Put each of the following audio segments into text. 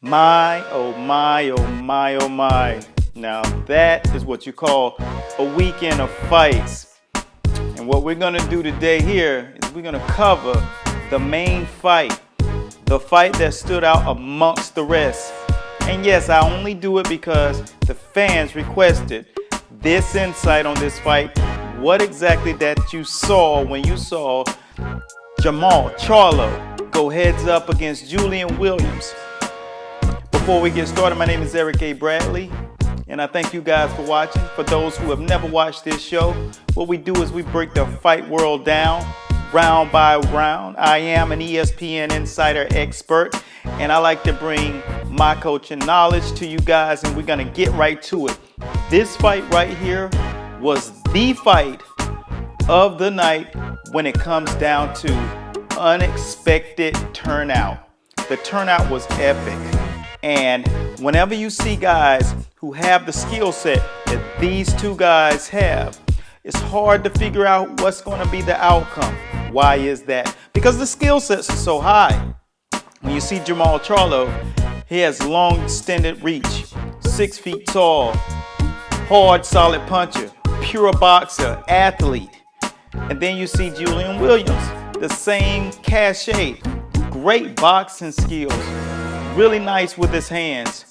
My, oh my, oh my, oh my. Now that is what you call a weekend of fights. And what we're gonna do today here is we're gonna cover the main fight. The fight that stood out amongst the rest. And yes, I only do it because the fans requested this insight on this fight. What exactly that you saw when you saw Charlo go heads up against Julian Williams. Before we get started, my name is Eric A. Bradley, and I thank you guys for watching. For those who have never watched this show, what we do is we break the fight world down, round by round. I am an ESPN insider expert, and I like to bring my coaching knowledge to you guys, and we're gonna get right to it. This fight right here was the fight of the night when it comes down to unexpected turnout. The turnout was epic. And whenever you see guys who have the skill set that these two guys have, it's hard to figure out what's going to be the outcome. Why is that? Because the skill sets are so high. When you see Charlo, he has long extended reach, 6 feet tall, hard, solid puncher, pure boxer, athlete. And then you see Julian Williams, the same cachet, great boxing skills, really nice with his hands,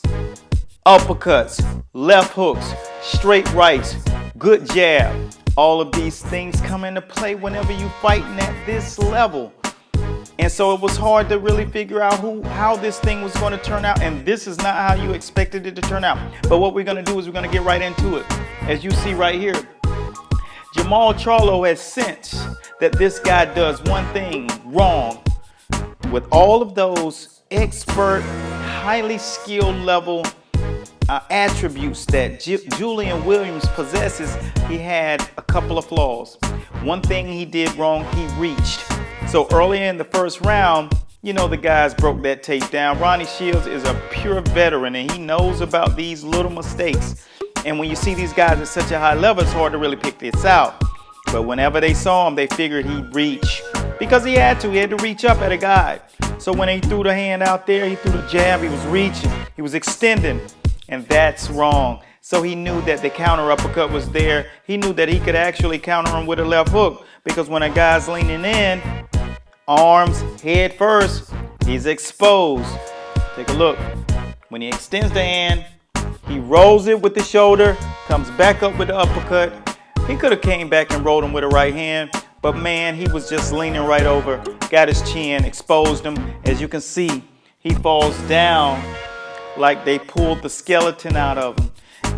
uppercuts, left hooks, straight rights, good jab. All of these things come into play whenever you fighting at this level. And so it was hard to really figure out how this thing was going to turn out. And this is not how you expected it to turn out. But what we're going to do is we're going to get right into it. As you see right here, Charlo has sensed that this guy does one thing wrong. With all of those expert, highly skilled level attributes that Julian Williams possesses, he had a couple of flaws. One thing he did wrong, he reached. So earlier in the first round, the guys broke that tape down. Ronnie Shields is a pure veteran and he knows about these little mistakes. And when you see these guys at such a high level, it's hard to really pick this out. But whenever they saw him, they figured he'd reach. Because he had to reach up at a guy. So when he threw the hand out there, he threw the jab, he was reaching, he was extending. And that's wrong. So he knew that the counter uppercut was there. He knew that he could actually counter him with a left hook. Because when a guy's leaning in, arms, head first, he's exposed. Take a look. When he extends the hand, he rolls it with the shoulder, comes back up with the uppercut. He could have came back and rolled him with a right hand, but man, he was just leaning right over, got his chin, exposed him. As you can see, he falls down like they pulled the skeleton out of him.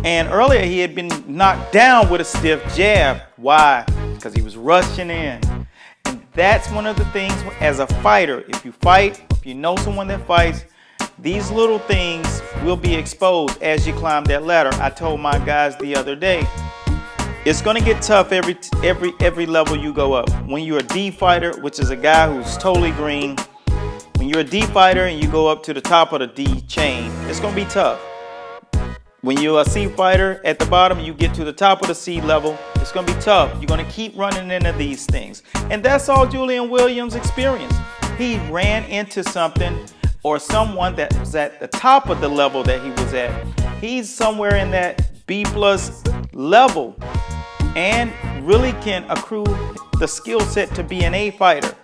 And earlier he had been knocked down with a stiff jab. Why? Because he was rushing in. And that's one of the things as a fighter, if you fight, if you know someone that fights, these little things will be exposed as you climb that ladder. I told my guys the other day, it's going to get tough every level you go up. When you're a D fighter, which is a guy who's totally green, when you're a D fighter and you go up to the top of the D chain, it's going to be tough. When you're a C fighter at the bottom, you get to the top of the C level, it's going to be tough. You're going to keep running into these things. And that's all Julian Williams experienced. He ran into something or someone that was at the top of the level that he was at. He's somewhere in that B+ level and really can accrue the skill set to be an A fighter.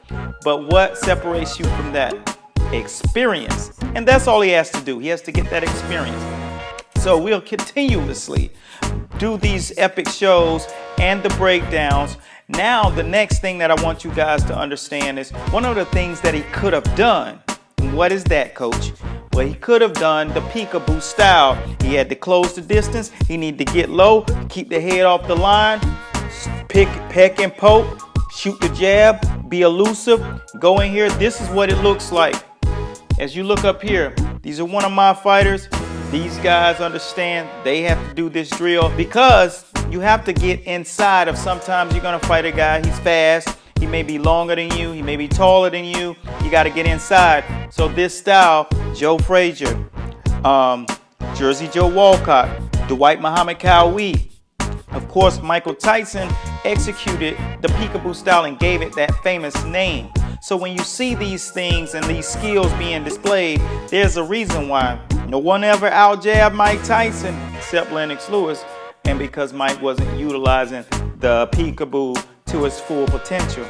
But what separates you from that? Experience. And that's all he has to do. He has to get that experience. So we'll continuously do these epic shows and the breakdowns. Now, the next thing that I want you guys to understand is one of the things that he could have done. And what is that, coach? Well, he could have done the Peekaboo Style. He had to close the distance. He needed to get low, keep the head off the line, peck and poke, shoot the jab, be elusive, go in here. This is what it looks like. As you look up here, these are one of my fighters. These guys understand they have to do this drill because you have to get inside of, sometimes you're going to fight a guy, he's fast, he may be longer than you, he may be taller than you, you got to get inside. So this style, Joe Frazier, Jersey Joe Walcott, Dwight Muhammad Cowie, of course Michael Tyson executed the Peekaboo Style and gave it that famous name. So when you see these things and these skills being displayed, there's a reason why. No one ever out-jabbed Mike Tyson except Lennox Lewis, and because Mike wasn't utilizing the peekaboo to its full potential.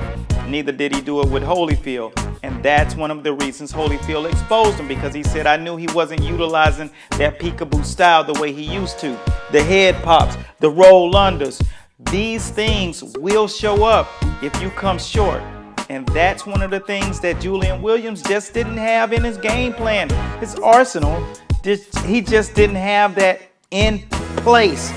Neither did he do it with Holyfield. And that's one of the reasons Holyfield exposed him, because he said, I knew he wasn't utilizing that peekaboo style the way he used to. The head pops, the roll unders. These things will show up if you come short. And that's one of the things that Julian Williams just didn't have in his game plan. His arsenal, he just didn't have that in place.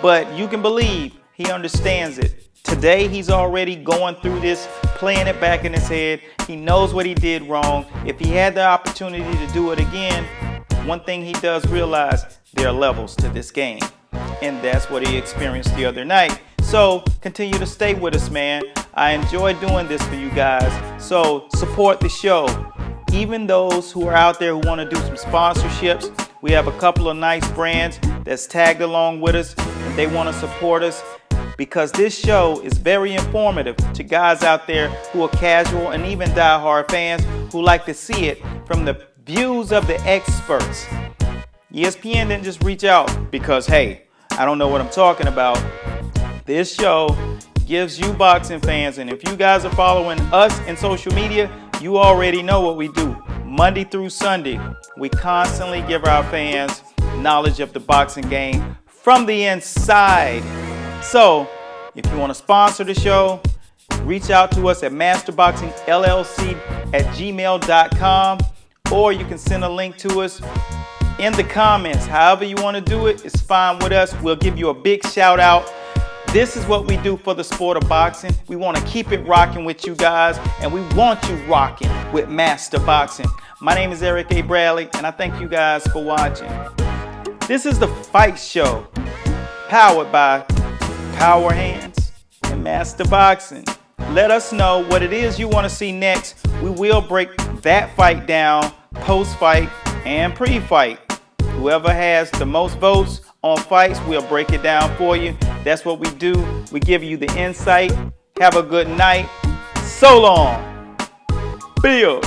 But you can believe he understands it. Today, he's already going through this, playing it back in his head. He knows what he did wrong. If he had the opportunity to do it again, one thing he does realize, there are levels to this game. And that's what he experienced the other night. So continue to stay with us, man. I enjoy doing this for you guys. So support the show. Even those who are out there who want to do some sponsorships, we have a couple of nice brands that's tagged along with us, and they want to support us, because this show is very informative to guys out there who are casual and even diehard fans who like to see it from the views of the experts. ESPN didn't just reach out because, hey, I don't know what I'm talking about. This show gives you boxing fans, and if you guys are following us in social media, you already know what we do. Monday through Sunday, we constantly give our fans knowledge of the boxing game from the inside. So, if you want to sponsor the show, reach out to us at masterboxingllc@gmail.com, or you can send a link to us in the comments. However you want to do it, it's fine with us. We'll give you a big shout out. This is what we do for the sport of boxing. We want to keep it rocking with you guys, and we want you rocking with Master Boxing. My name is Eric A. Bradley, and I thank you guys for watching. This is the Fight Show, powered by Power Hands and Master Boxing. Let us know what it is you want to see next. We will break that fight down, post-fight and pre-fight. Whoever has the most votes on fights, we'll break it down for you. That's what we do. We give you the insight. Have a good night. So long. Bill.